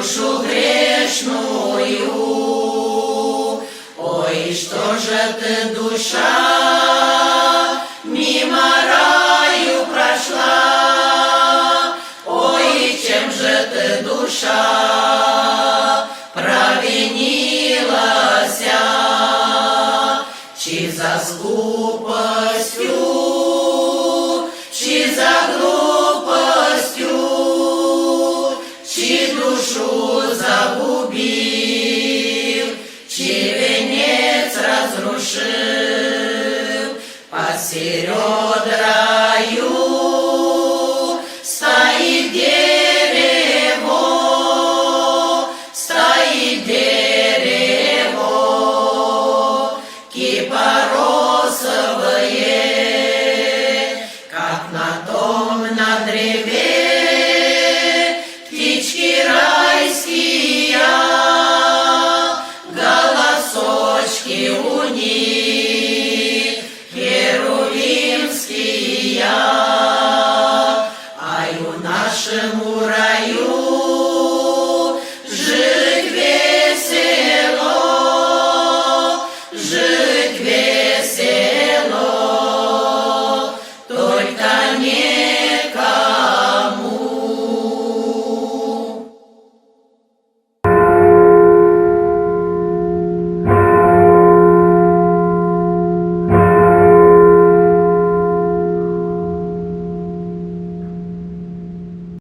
душу грешную. Ой, что же ты, душа, мимо раю прошла? Ой, чем же ты, душа, провинилась? Чи за глупостью, чи за глупостью, чи душу загубил, чи венец разрушил, посеред